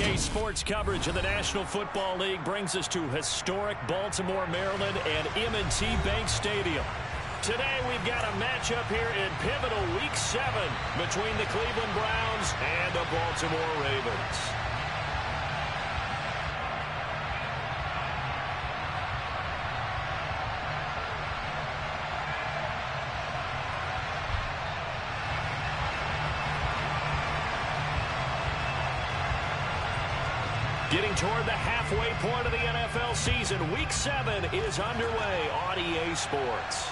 RDA Sports coverage of the National Football League brings us to historic Baltimore, Maryland, and M&T Bank Stadium. Today we've got a matchup here in pivotal Week 7 between the Cleveland Browns and the Baltimore Ravens. Getting toward the halfway point of the NFL season, Week 7 is underway on EA Sports.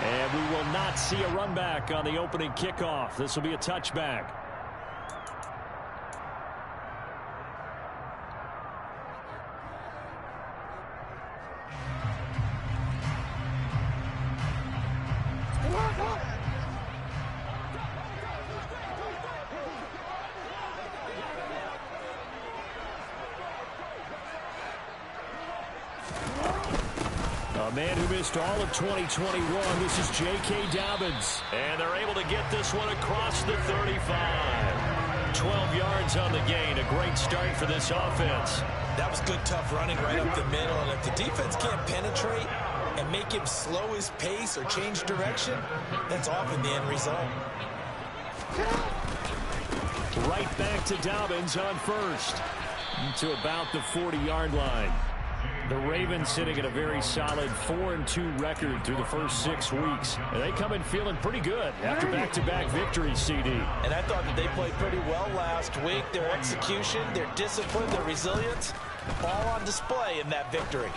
And we will not see a run back on the opening kickoff. This will be a touchback. A man who missed all of 2021, this is J.K. Dobbins. And they're able to get this one across the 35. 12 yards on the gain. A great start for this offense. That was good, tough running right up the middle. And if the defense can't penetrate and make him slow his pace or change direction, that's often the end result. Right back to Dobbins on first. To about the 40-yard line. The Ravens sitting at a very solid 4-2 record through the first 6 weeks. And they come in feeling pretty good after back-to-back victories, CD. And I thought that they played pretty well last week. Their execution, their discipline, their resilience, all on display in that victory.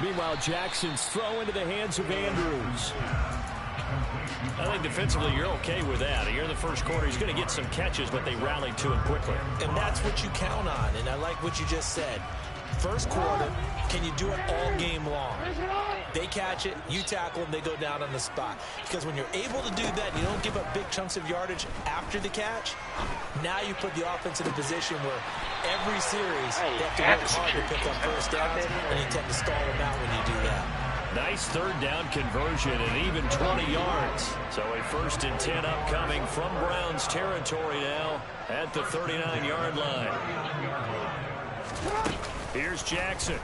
Meanwhile, Jackson's throw into the hands of Andrews. I think defensively you're okay with that. Here in the first quarter, he's going to get some catches, but they rallied to him quickly. And that's what you count on, and I like what you just said. First quarter, can you do it all game long? They catch it, you tackle them, they go down on the spot. Because when you're able to do that, you don't give up big chunks of yardage after the catch, now you put the offense in a position where every series they have to work hard to pick up first downs, and you tend to stall them out when you do that. Nice third down conversion and even 20 yards. So a 1st and 10 upcoming from Browns territory now at the 39-yard line. Here's Jackson.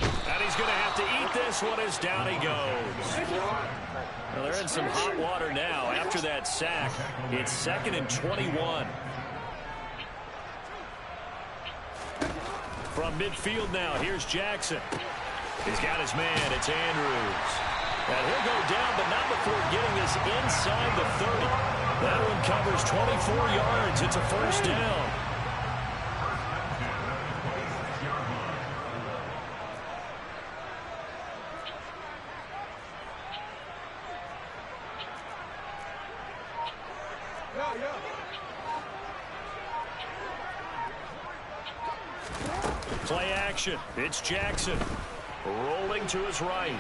And he's going to have to eat this one as down he goes. Well, they're in some hot water now after that sack. It's 2nd and 21. From midfield now, here's Jackson. He's got his man. It's Andrews. And he'll go down, but not before getting this inside the 30. That one covers 24 yards. It's a 1st down. Play action. It's Jackson. Rolling to his right.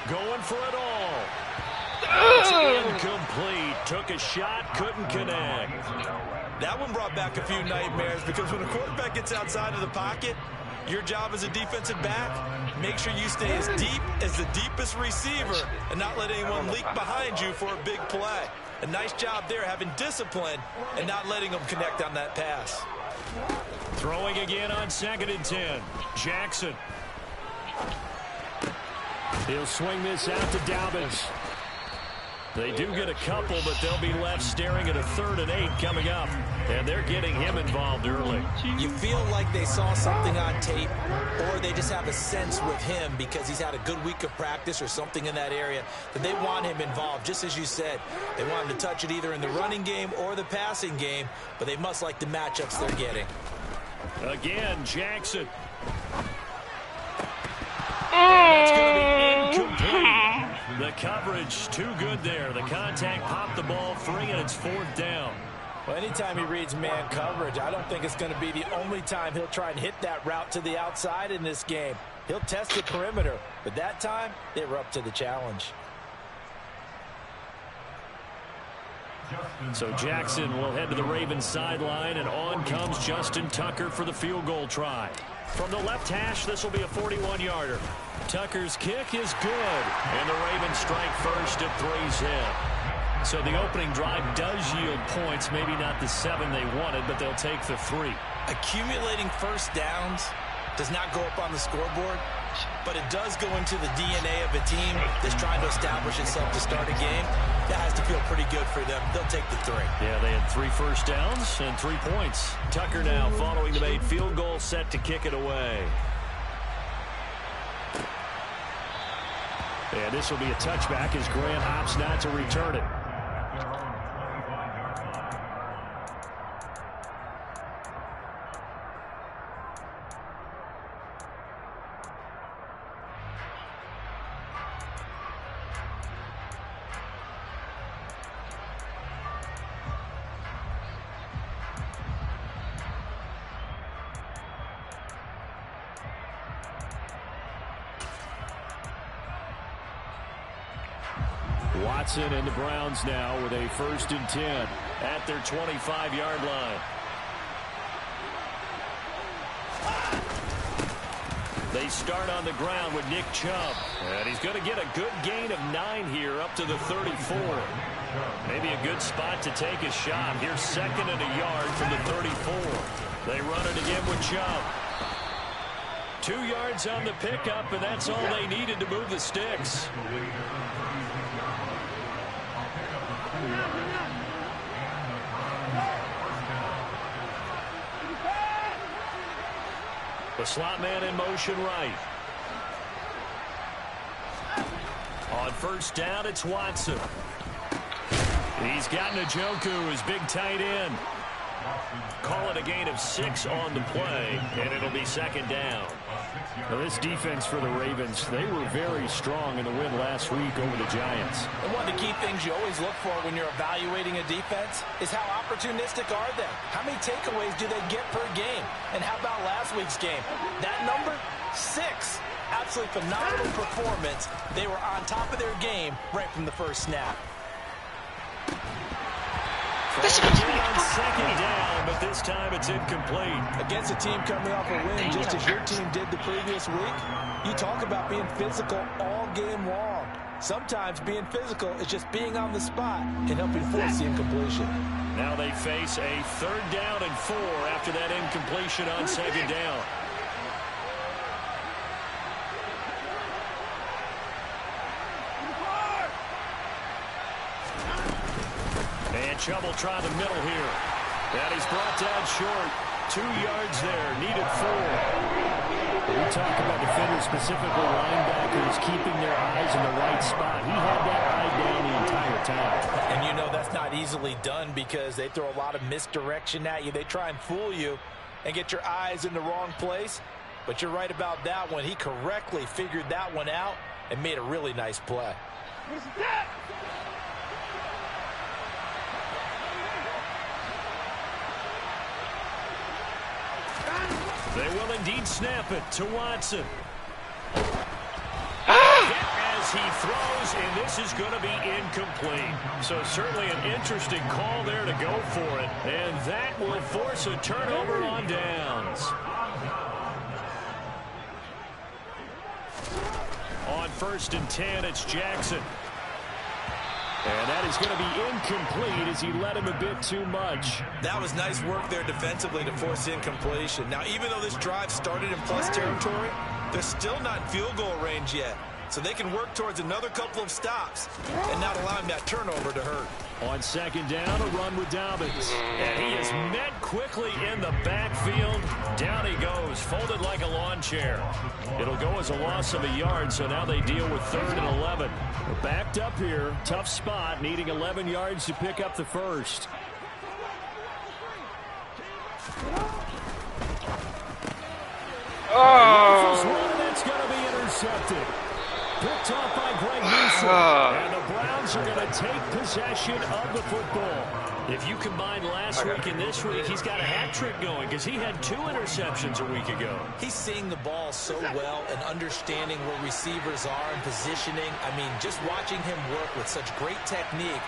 Going for it all. It's incomplete. Took a shot, couldn't connect. That one brought back a few nightmares because when a quarterback gets outside of the pocket, your job as a defensive back, make sure you stay as deep as the deepest receiver and not let anyone leak behind you for a big play. A nice job there having discipline and not letting them connect on that pass. Throwing again on 2nd and 10. Jackson. He'll swing this out to Dobbins. They do get a couple, but they'll be left staring at a 3rd and 8 coming up. And they're getting him involved early. You feel like they saw something on tape, or they just have a sense with him because he's had a good week of practice or something in that area that they want him involved. Just as you said, they want him to touch it either in the running game or the passing game, but they must like the matchups they're getting. Again, Jackson. That's going to be incomplete. The coverage too good there. The contact popped the ball free, and it's 4th down. Well, anytime he reads man coverage, I don't think it's going to be the only time he'll try and hit that route to the outside in this game. He'll test the perimeter, but that time they were up to the challenge. So Jackson will head to the Ravens sideline, and on comes Justin Tucker for the field goal try. From the left hash, this will be a 41-yarder. Tucker's kick is good, and the Ravens strike first at 3's in. So the opening drive does yield points, maybe not the 7 they wanted, but they'll take the 3. Accumulating first downs does not go up on the scoreboard, but it does go into the DNA of a team that's trying to establish itself to start a game. That has to feel pretty good for them. They'll take the 3. Yeah, they had 3 first downs and 3 points. Tucker now following the made field goal, set to kick it away. And this will be a touchback as Grant opts not to return it. Watson and the Browns now with a 1st and 10 at their 25-yard line. They start on the ground with Nick Chubb. And he's going to get a good gain of 9 here up to the 34. Maybe a good spot to take a shot. Here's 2nd and a yard from the 34. They run it again with Chubb. 2 yards on the pickup, and that's all they needed to move the sticks. The slot man in motion right. On 1st down, it's Watson. He's got Njoku, his big tight end. Call it a gain of 6 on the play, and it'll be 2nd down. Now this defense for the Ravens, they were very strong in the win last week over the Giants. And one of the key things you always look for when you're evaluating a defense is how opportunistic are they? How many takeaways do they get per game? And how about last week's game? That number, 6. Absolutely phenomenal performance. They were on top of their game right from the first snap. This is On 2nd down, but this time it's incomplete. Against a team coming off a win, just as your team did the previous week, you talk about being physical all game long. Sometimes being physical is just being on the spot and helping force the incompletion. Now they face a 3rd down and 4 after that incompletion on 2nd down. And Chubb will try the middle here. And he's brought down short. 2 yards there. Needed 4. We talk about defenders, specifically linebackers, keeping their eyes in the right spot. He had that eye down the entire time. And you know that's not easily done because they throw a lot of misdirection at you. They try and fool you and get your eyes in the wrong place. But you're right about that one. He correctly figured that one out and made a really nice play. They will indeed snap it to Watson. As he throws, and this is going to be incomplete. So certainly an interesting call there to go for it. And that will force a turnover on downs. On 1st and 10, it's Jackson. And that is going to be incomplete as he led him a bit too much. That was nice work there defensively to force incompletion. Now, even though this drive started in plus territory, they're still not in field goal range yet. So they can work towards another couple of stops and not allowing that turnover to hurt. On 2nd down, a run with Dobbins. And he is met quickly in the backfield. Down he goes, folded like a lawn chair. It'll go as a loss of a yard, so now they deal with 3rd and 11. They're backed up here, tough spot, needing 11 yards to pick up the 1st. Oh! That's going to be intercepted. Picked off by Greg Newsom. And the Browns are going to take possession of the football. If you combine last week and this week, he's got a hat trick going because he had 2 interceptions a week ago. He's seeing the ball so well and understanding where receivers are and positioning. I mean, just watching him work with such great technique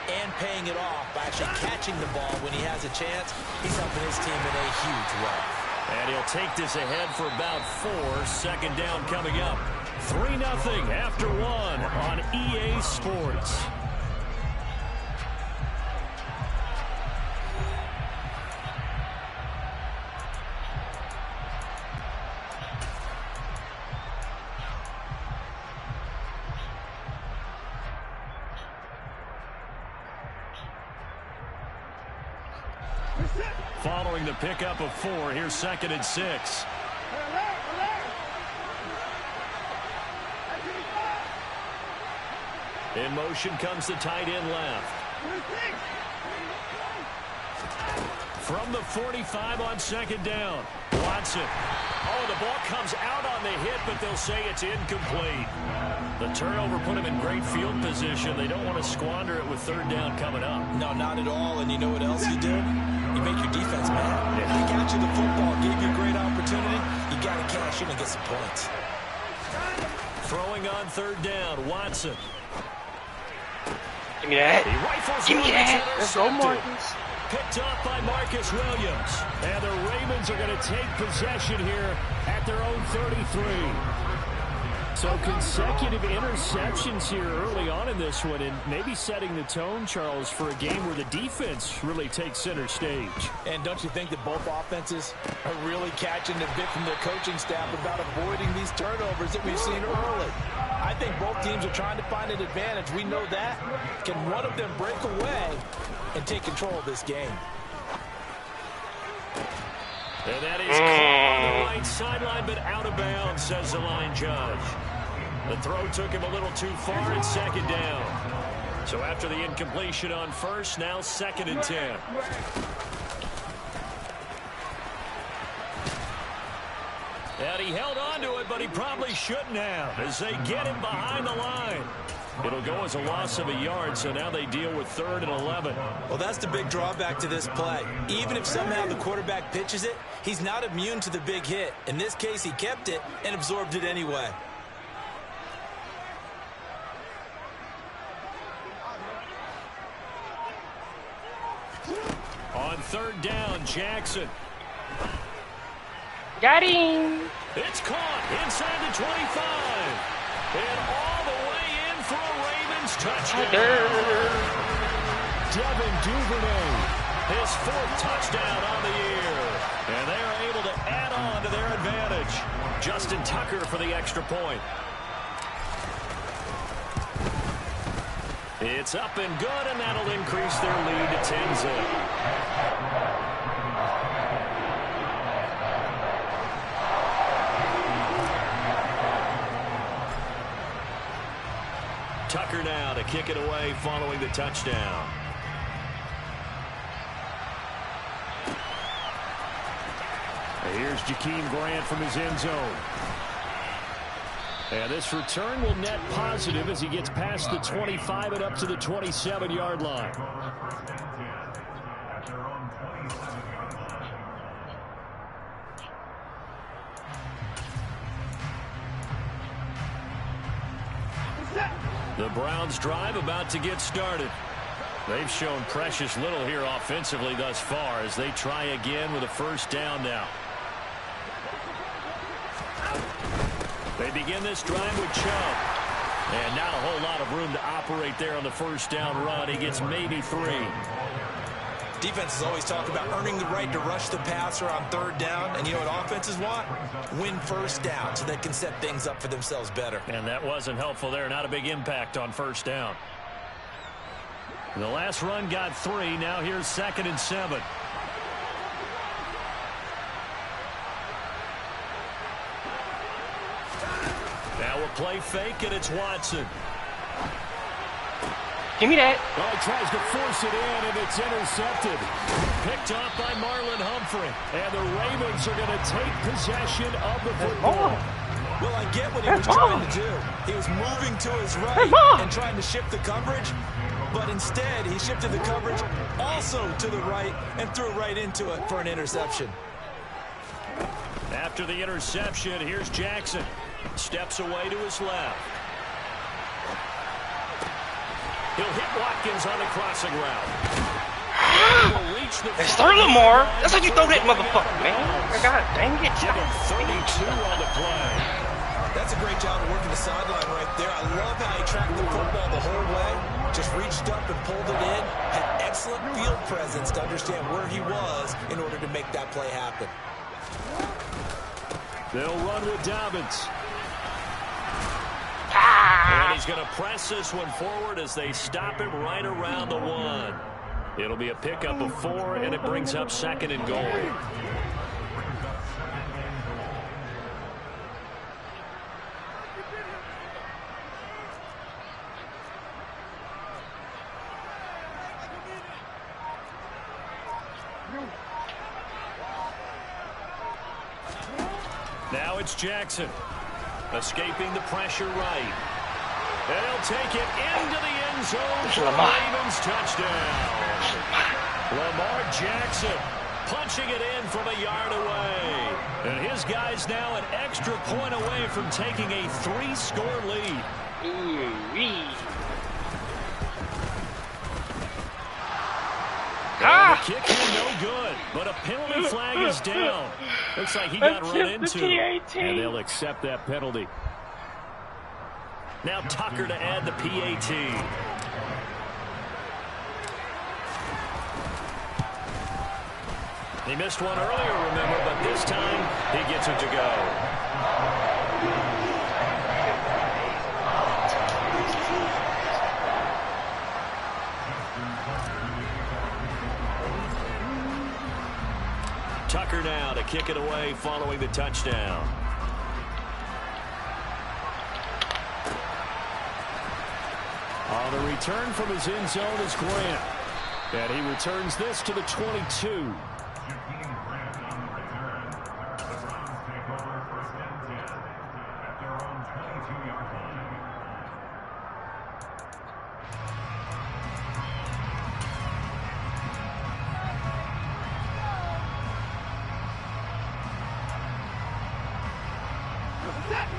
and paying it off by actually catching the ball when he has a chance, he's helping his team in a huge way. And he'll take this ahead for about 4. 2nd down coming up. 3-0 after 1 on EA Sports. Following the pickup of 4, here's 2nd and 6. In motion comes the tight end left. From the 45 on 2nd down. Watson. Oh, the ball comes out on the hit, but they'll say it's incomplete. The turnover put him in great field position. They don't want to squander it with 3rd down coming up. No, not at all. And you know what else you do? You make your defense mad. Yeah. They got you the football, gave you a great opportunity. You got to cash in and get some points. Throwing on 3rd down, Watson. Give me that. Give me that. Let's go, Marcus. Picked off by Marcus Williams. And the Ravens are going to take possession here at their own 33. So consecutive interceptions here early on in this one, and maybe setting the tone, Charles, for a game where the defense really takes center stage. And don't you think that both offenses are really catching the bit from their coaching staff about avoiding these turnovers that we've seen early? I think both teams are trying to find an advantage. We know that. Can one of them break away and take control of this game? And that is caught on the right sideline, but out of bounds, says the line judge. The throw took him a little too far at 2nd down. So after the incompletion on 1st, now 2nd and 10. And he held on to it, but he probably shouldn't have as they get him behind the line. It'll go as a loss of a yard, so now they deal with 3rd and 11. Well, that's the big drawback to this play. Even if somehow the quarterback pitches it, he's not immune to the big hit. In this case, he kept it and absorbed it anyway. On 3rd down, Jackson. Got him. It's caught inside the 25. And all the way in for a Ravens touchdown. Devin Duvernay, his 4th touchdown on the year. And they're able to add on to their advantage. Justin Tucker for the extra point. It's up and good, and that'll increase their lead to 10-zip. Tucker now to kick it away following the touchdown. Here's Jakeem Grant from his end zone. And this return will net positive as he gets past the 25 and up to the 27-yard line. The Browns drive about to get started. They've shown precious little here offensively thus far as they try again with a 1st down now. They begin this drive with Chubb. And not a whole lot of room to operate there on the 1st down run. He gets maybe 3. Defenses always talk about earning the right to rush the passer on 3rd down. And you know what offenses want? Win 1st down so they can set things up for themselves better. And that wasn't helpful there. Not a big impact on 1st down. The last run got 3. Now here's 2nd and 7. Now a play fake, and it's Watson. Give me that. Well, he tries to force it in, and it's intercepted. Picked off by Marlon Humphrey. And the Ravens are going to take possession of the football. Well, I get what he was trying to do. He was moving to his right and trying to shift the coverage. But instead, he shifted the coverage also to the right and threw right into it for an interception. After the interception, here's Jackson. Steps away to his left. He'll hit Watkins on the crossing route. Let's start Lamar. That's how you throw that motherfucker, man. God dang it. Give him 32 on the play. That's a great job of working the sideline right there. I love how he tracked the football the whole way. Just reached up and pulled it in. Had excellent field presence to understand where he was in order to make that play happen. They'll run with Dobbins. And he's going to press this one forward as they stop him right around the 1. It'll be a pickup of 4, and it brings up 2nd and goal. Now it's Jackson, escaping the pressure right. And he'll take it into the end zone for the Ravens touchdown. Lamar Jackson punching it in from a yard away. And his guy's now an extra point away from taking a 3-score lead. The kick here no good, but a penalty flag is down. Looks like he got run into, and they'll accept that penalty. Now Tucker to add the PAT. He missed one earlier, remember, but this time he gets it to go. Tucker now to kick it away following the touchdown. On the return from his end zone is Grant. And he returns this to the 22.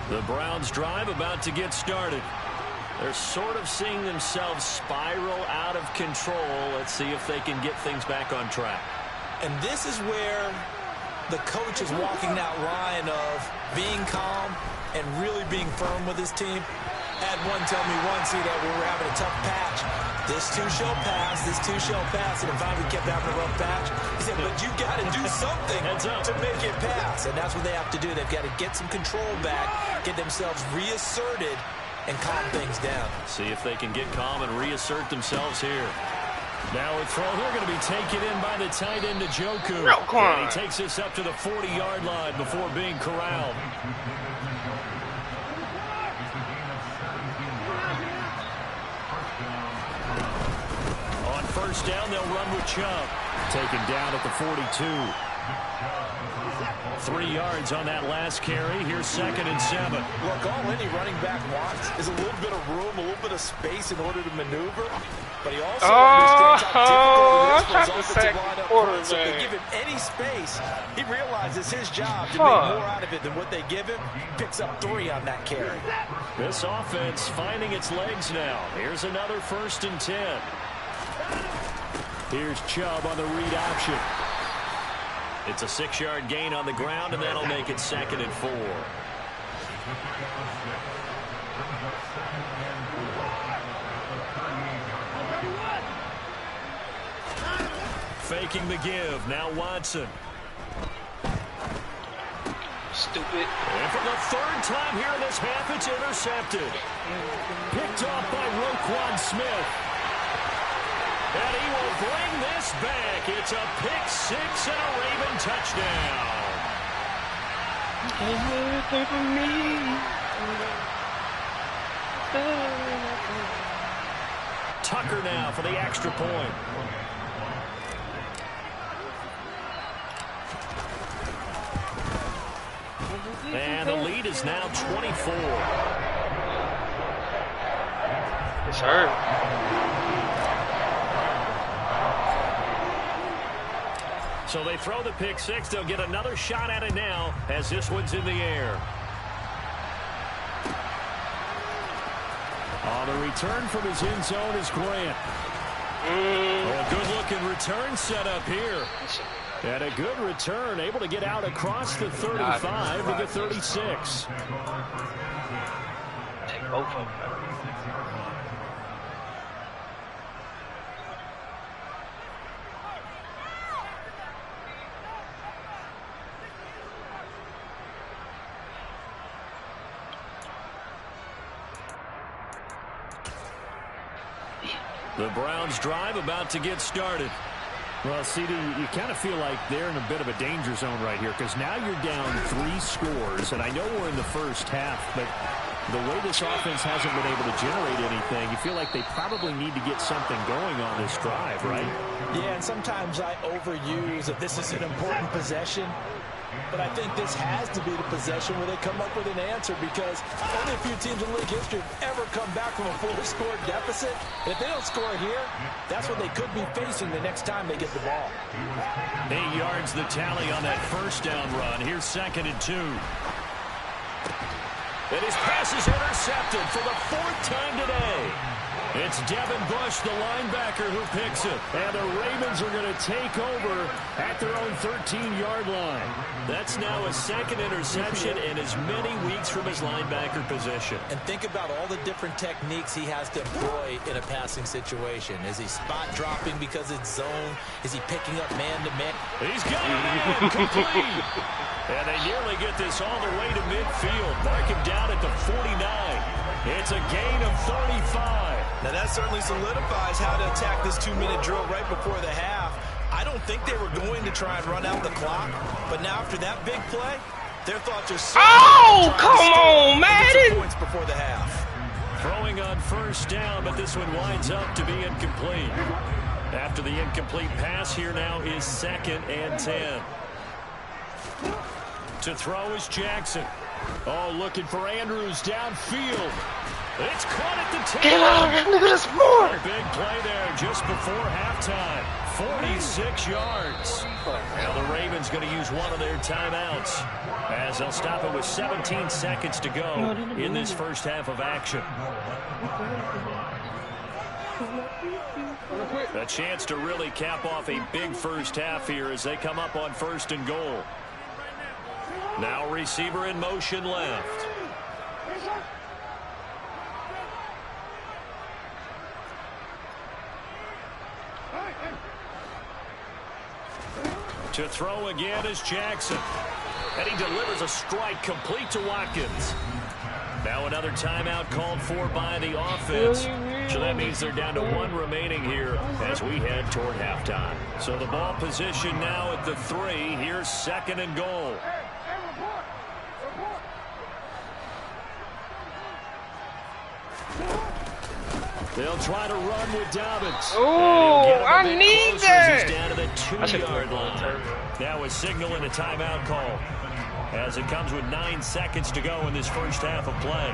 The Browns drive about to get started. They're sort of seeing themselves spiral out of control. Let's see if they can get things back on track. And this is where the coach is walking that line of being calm and really being firm with his team. Had one tell me once, that we were having a tough patch. This too shall pass, this too shall pass. And if I kept having a rough patch, he said, but you got to do something to make it pass. And that's what they have to do. They've got to get some control back, get themselves reasserted, and calm things down. See if they can get calm and reassert themselves here. Now a throw here going to be taken in by the tight end Njoku. And he takes this up to the 40-yard line before being corralled. On first down, they'll run with Chubb. Taken down at the 42. 3 yards on that last carry. Here's 2nd and 7. Look, all any running back wants is a little bit of room, a little bit of space in order to maneuver. But he also understands how difficult it is for his offensive line up front. So if they give him any space, he realizes his job to make more out of it than what they give him. Picks up 3 on that carry. This offense finding its legs now. Here's another 1st and 10. Here's Chubb on the read option. It's a 6-yard gain on the ground, and that'll make it 2nd and 4. Faking the give. Now Watson. Stupid. And for the 3rd time here in this half, it's intercepted. Picked off by Roquan Smith. And he will bring this back. It's a pick 6 and a Raven touchdown. Tucker now for the extra point. And the lead is now 24. It's hurt. So they throw the pick 6. They'll get another shot at it now as this one's in the air. On the return from his end zone is Grant. Oh, a good-looking return set up here. And a good return, able to get out across the 35 to the 36. Take both of them. The Browns drive about to get started. Well, CD, you kind of feel like they're in a bit of a danger zone right here because now you're down 3 scores, and I know we're in the first half, but the way this offense hasn't been able to generate anything, you feel like they probably need to get something going on this drive, right? Yeah, and sometimes I overuse that this is an important possession. But I think this has to be the possession where they come up with an answer because only a few teams in league history have ever come back from a 4-score deficit. And if they don't score here, that's what they could be facing the next time they get the ball. 8 yards the tally on that first down run. Here's 2nd and 2. And his pass is intercepted for the 4th time today. It's Devin Bush, the linebacker, who picks it. And the Ravens are going to take over at their own 13-yard line. That's now a 2nd interception and as many weeks from his linebacker position. And think about all the different techniques he has to employ in a passing situation. Is he spot dropping because it's zone? Is he picking up man-to-man? He's got it in, complete. And they nearly get this all the way to midfield. Mark him down at the 49. It's a gain of 35. Now that certainly solidifies how to attack this 2-minute drill right before the half. I don't think they were going to try and run out the clock, but now after that big play, their thoughts are so come on, man! Points before the half. Throwing on first down, but this one winds up to be incomplete. After the incomplete pass, here now is 2nd and 10. To throw is Jackson. Oh, looking for Andrews downfield. It's caught at the 10. Get out of here, look at this more. A big play there just before halftime. 46 yards. Now the Ravens going to use one of their timeouts as they'll stop it with 17 seconds to go in this first half of action. A chance to really cap off a big first half here as they come up on 1st and goal. Now receiver in motion left. To throw again is Jackson. And he delivers a strike complete to Watkins. Now another timeout called for by the offense. So that means they're down to 1 remaining here as we head toward halftime. So the ball position now at the 3. Here's 2nd and goal. They'll try to run with Dobbins. Oh, I need that. He's down to the 2-yard line. Now a signal and a timeout call as it comes with 9 seconds to go in this first half of play.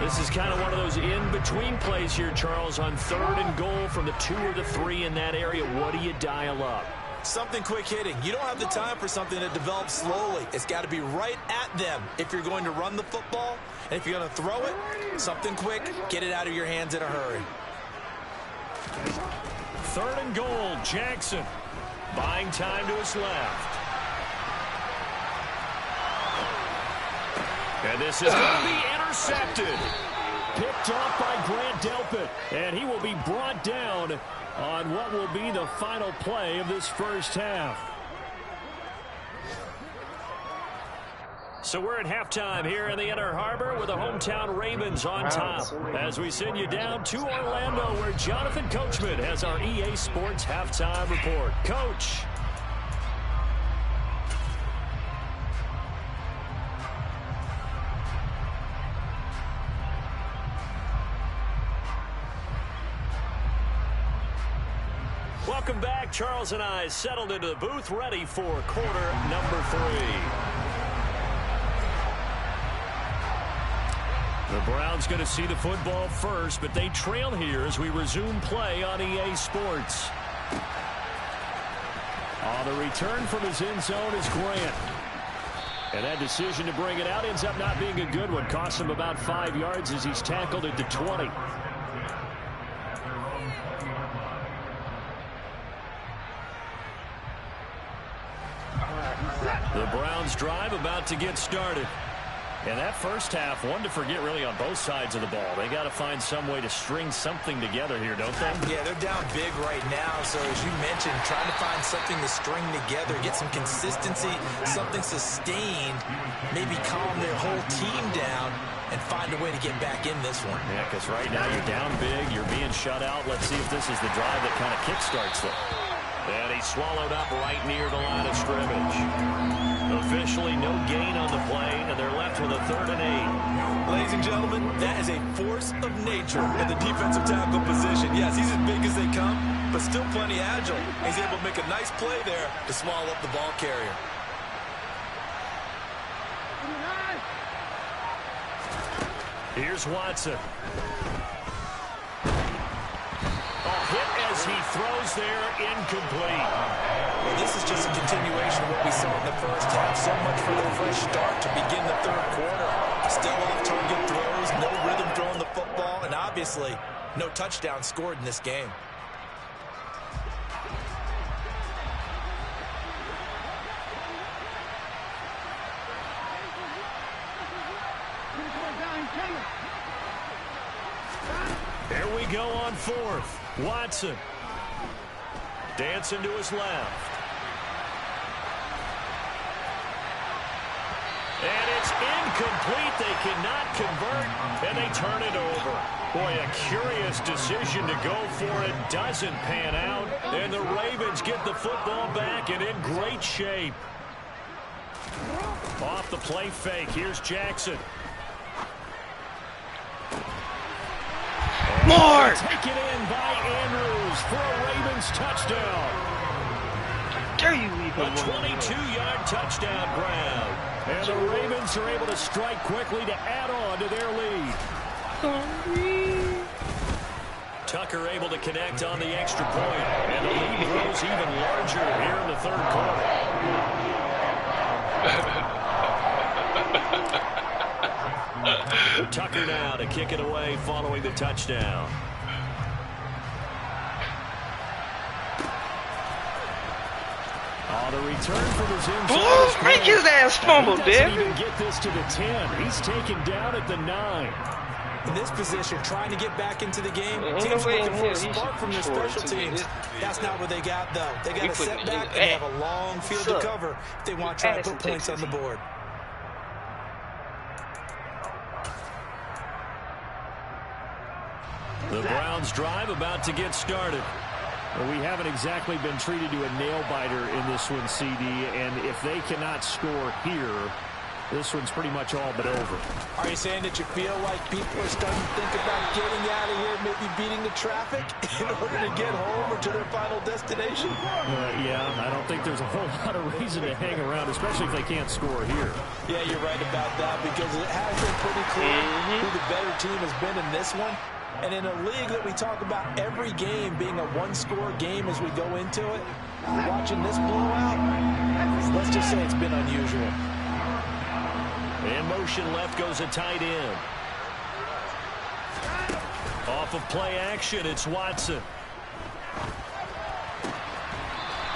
This is kind of one of those in-between plays here, Charles, on 3rd and goal from the 2 or the 3 in that area. What do you dial up? Something quick hitting. You don't have the time for something that develops slowly. It's got to be right at them if you're going to run the football. And if you're going to throw it, something quick, get it out of your hands in a hurry. 3rd and goal, Jackson. Buying time to his left. And this is going to be intercepted. Picked off by Grant Delpit. And he will be brought down on what will be the final play of this first half. So we're at halftime here in the Inner Harbor with the hometown Ravens on top. As we send you down to Orlando where Jonathan Coachman has our EA Sports halftime report. Coach. Welcome back. Charles and I settled into the booth ready for quarter number 3. The Browns going to see the football first, but they trail here as we resume play on EA Sports. On the return from his end zone is Grant. And that decision to bring it out ends up not being a good one. Costs him about 5 yards as he's tackled at the 20. The Browns drive about to get started. And that first half, one to forget really on both sides of the ball. They got to find some way to string something together here, don't they? Yeah, they're down big right now. So as you mentioned, trying to find something to string together, get some consistency, something sustained, maybe calm their whole team down and find a way to get back in this one. Yeah, because right now you're down big, you're being shut out. Let's see if this is the drive that kind of kickstarts them. And he's swallowed up right near the line of scrimmage. Officially no gain on the play, and they're left with a 3rd and 8. Ladies and gentlemen, that is a force of nature in the defensive tackle position. Yes, he's as big as they come, but still plenty agile. He's able to make a nice play there to swallow up the ball carrier. Here's Watson. Hit as he throws there, incomplete. Well, this is just a continuation of what we saw in the first half. So much for the fresh start to begin the 3rd quarter. Still off-target throws, no rhythm throwing the football, and obviously no touchdown scored in this game. Here we go on 4th. Watson. Dancing to his left. And it's incomplete. They cannot convert, and they turn it over. Boy, a curious decision to go for it. Doesn't pan out, and the Ravens get the football back and in great shape. Off the play fake. Here's Jackson. More! Taken in by Andrews for a Ravens touchdown. Dare you leave A 22-yard touchdown grab. And the Ravens are able to strike quickly to add on to their lead. Tucker able to connect on the extra point. And the lead grows even larger here in the 3rd quarter. Tucker now to kick it away following the touchdown. The return from his inside. Make his ass fumble, dude. He doesn't even get this to the 10. He's taken down at the 9. In this position, trying to get back into the game, teams looking for a spark from their special teams. That's not what they got, though. They got a setback, and they have a long field to cover if they want to try to put points on the board. The Browns drive about to get started. Well, we haven't exactly been treated to a nail-biter in this one, CD, and if they cannot score here, this one's pretty much all but over. Are you saying that you feel like people are starting to think about getting out of here, maybe beating the traffic in order to get home or to their final destination? Yeah, I don't think there's a whole lot of reason to hang around, especially if they can't score here. Yeah, you're right about that, because it has been pretty clear who the better team has been in this one. And in a league that we talk about every game being a one-score game as we go into it, watching this blowout, let's just say it's been unusual. In motion left goes a tight end. Off of play action, it's Watson.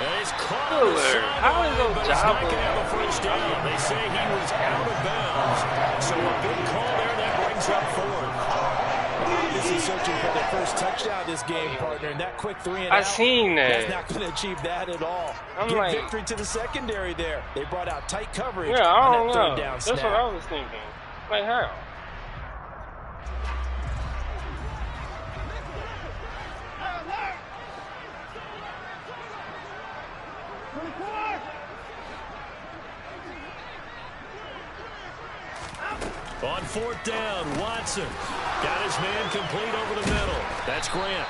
And he's caught on the sideline, but he's not going to have a first down. They say he was out of bounds. So a big call there that brings up 4th. This is searching for their first touchdown this game, partner, and that quick 3 and out. I seen that. That's not going to achieve that at all. Give victory to the secondary there. They brought out tight coverage I on don't that know. 3rd down That's snap. what I was thinking. Like, how? On 4th down, Watson got his man complete over the middle. That's Grant.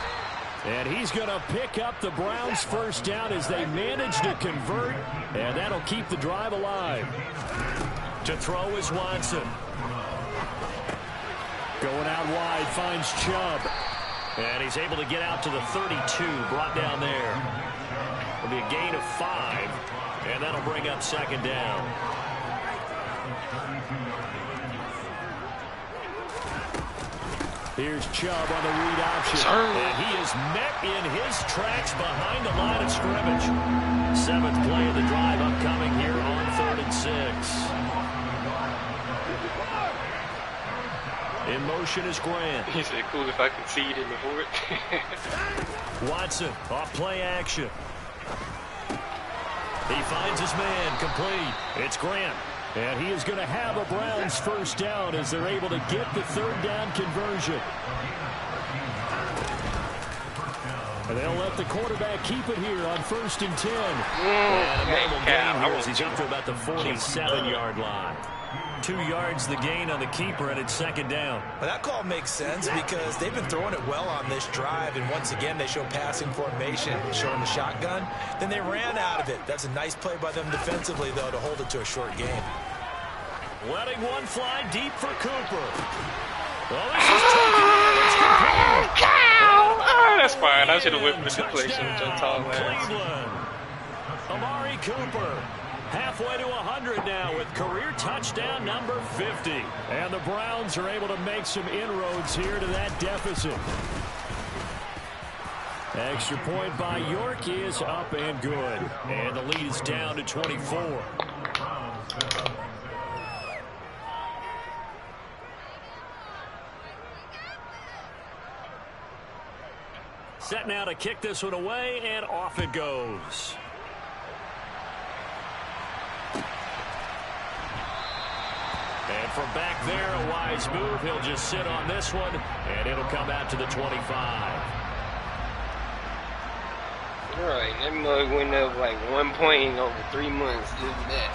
And he's going to pick up the Browns' first down as they manage to convert, and that'll keep the drive alive. To throw is Watson. Going out wide, finds Chubb. And he's able to get out to the 32, brought down there. It'll be a gain of 5, and that'll bring up 2nd down. Here's Chubb on the read option. And he is met in his tracks behind the line of scrimmage. 7th play of the drive upcoming here on 3rd and 6. In motion is Grant. He said, cool if I can see it in the board. Watson off play action. He finds his man, complete. It's Grant. And he is going to have a Browns first down as they're able to get the third down conversion. And they'll let the quarterback keep it here on 1st and 10. And a normal gain here as he's up to about the 47-yard line. 2 yards the gain on the keeper, and it's second down. Well, that call makes sense because they've been throwing it well on this drive, and once again they show passing formation, showing the shotgun. Then they ran out of it. That's a nice play by them defensively, though, to hold it to a short game. Letting one fly deep for Cooper. Well, this is taken in. It's complete. Oh, that's fine. I should have whipped the deflection with your tall ass. Cleveland. Amari Cooper. Halfway to 100 now with career touchdown number 50. And the Browns are able to make some inroads here to that deficit. Extra point by York is up and good. And the lead is down to 24. Set now to kick this one away, and off it goes. And from back there, a wise move. He'll just sit on this one, and it'll come out to the 25. All right, that mug went up like 1 point in over 3 months. Just that.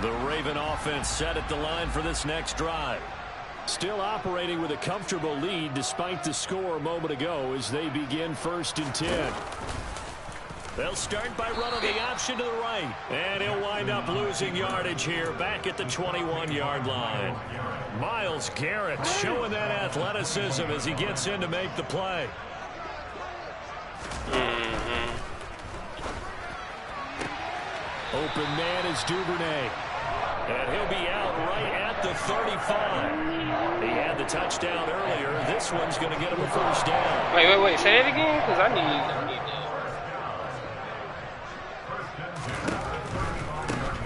The Raven offense set at the line for this next drive. Still operating with a comfortable lead despite the score a moment ago as they begin 1st and 10. They'll start by running the option to the right. And he'll wind up losing yardage here back at the 21-yard line. Myles Garrett showing that athleticism as he gets in to make the play. Open man is Duvernay. And he'll be out right at the 35. He had the touchdown earlier. This one's going to get him a first down. Wait. Say that again, because I need that.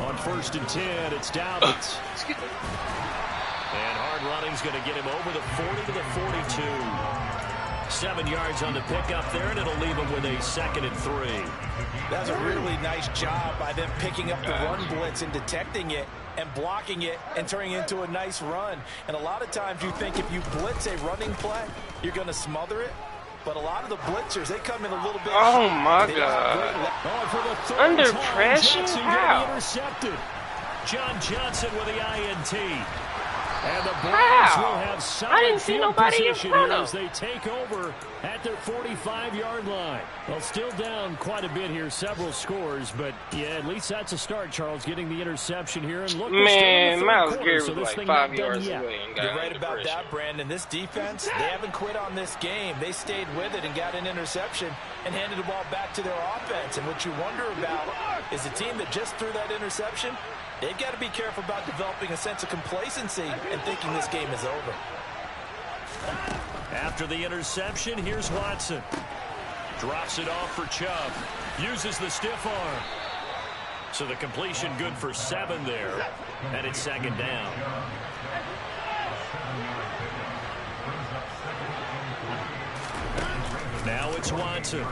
On 1st and 10, it's Dobbins. And hard running's going to get him over the 40 to the 42. 7 yards on the pickup there, and it'll leave him with a 2nd and 3. That's a really nice job by them picking up the run blitz and detecting it and blocking it and turning it into a nice run. And a lot of times you think if you blitz a running play, you're going to smother it. But a lot of the blitzers, they come in a little bit. Oh, my God. Under pressure? How? Intercepted. John Johnson with the INT. And the Browns will have solid field position here as they take over at their 45-yard line. Well, still down quite a bit here, several scores, but yeah, at least that's a start, Charles, getting the interception here. And look, man, Myles Garrett was like 5 yards away. You're right about that, Brandon. This defense, they haven't quit on this game. They stayed with it and got an interception and handed the ball back to their offense. And what you wonder about is the team that just threw that interception, they've got to be careful about developing a sense of complacency and thinking this game is over. After the interception, here's Watson. Drops it off for Chubb. Uses the stiff arm. So the completion good for 7 there. And it's 2nd down. Now it's Watson.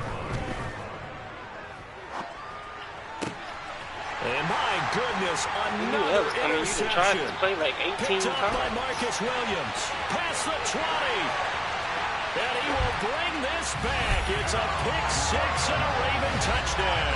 And my goodness, another interception. You can try to play like 18 times. By times. Marcus Williams. Past the 20. And he will bring this back. It's a pick-6 and a Raven touchdown.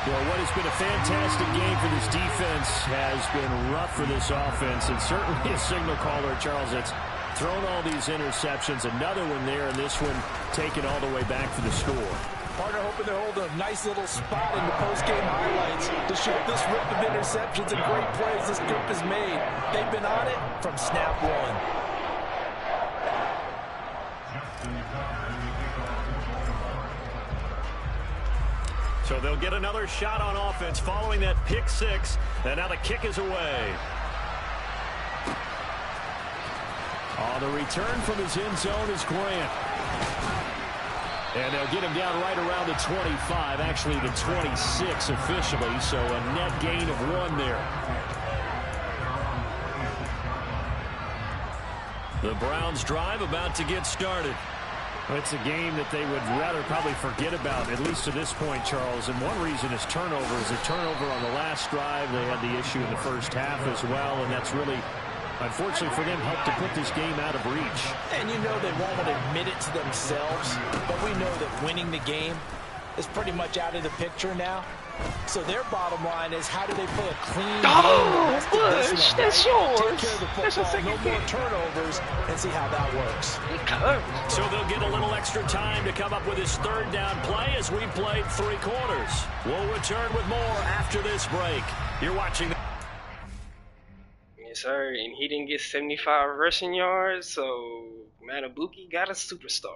Well, what has been a fantastic game for this defense has been rough for this offense. And certainly a signal caller, Charles, that's thrown all these interceptions. Another one there, and this one taken all the way back for the score. Partner hoping they're holding a nice little spot in the post-game highlights to show this rip of interceptions and great plays this group has made. They've been on it from snap one. So they'll get another shot on offense following that pick-6, and now the kick is away. On the return from his end zone is Grant. And they'll get him down right around the 25, actually the 26 officially, so a net gain of 1 there. The Browns drive about to get started. It's a game that they would rather probably forget about, at least to this point, Charles. And one reason is turnovers. A turnover on the last drive. They had the issue in the first half as well, and that's really, unfortunately for them, helped to put this game out of reach. And you know they won't admit it to themselves, but we know that winning the game is pretty much out of the picture now. So their bottom line is, how do they play a clean game? Bush, that's yours. Take care of the football, no more turnovers, and see how that works. So they'll get a little extra time to come up with his third down play as we played 3 quarters. We'll return with more after this break. You're watching. Yes, sir. And he didn't get 75 rushing yards, so Matabuki got a superstar.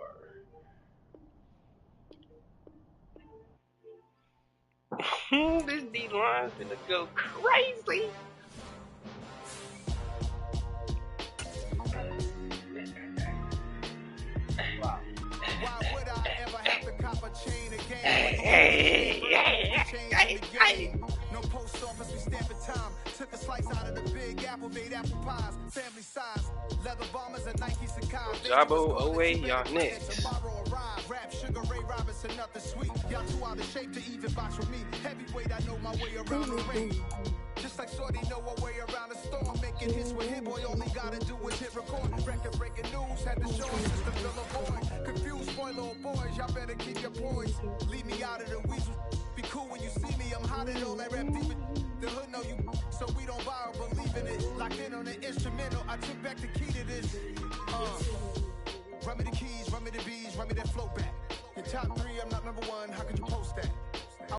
This D-line's gonna go crazy. Hey. No post office, we stamp in time. Took a slice out of the big apple, made apple pies, family size. Leather bombers and Nike Sakai. Jabo, Owe, y'all next. Tomorrow arrive, rap, Sugar Ray Robinson, nothing sweet. Y'all too out of shape to even box with me. Heavyweight, I know my way around the ring. Just like Shorty know her way around the storm. Making hits with hit boy, only gotta do is hit record. Record breaking news, had to show system fill a void. Confused, spoiler little boys, y'all better keep your poise. Leave me out of the weasel. Be cool when you see me, I'm hot at all that rap deep. The hood know you, so we don't borrow, believe in it. Locked in on the instrumental, I took back the key to this. Run me the keys, run me the bees, run me that flow back. Your top 3, I'm not number 1, how could you post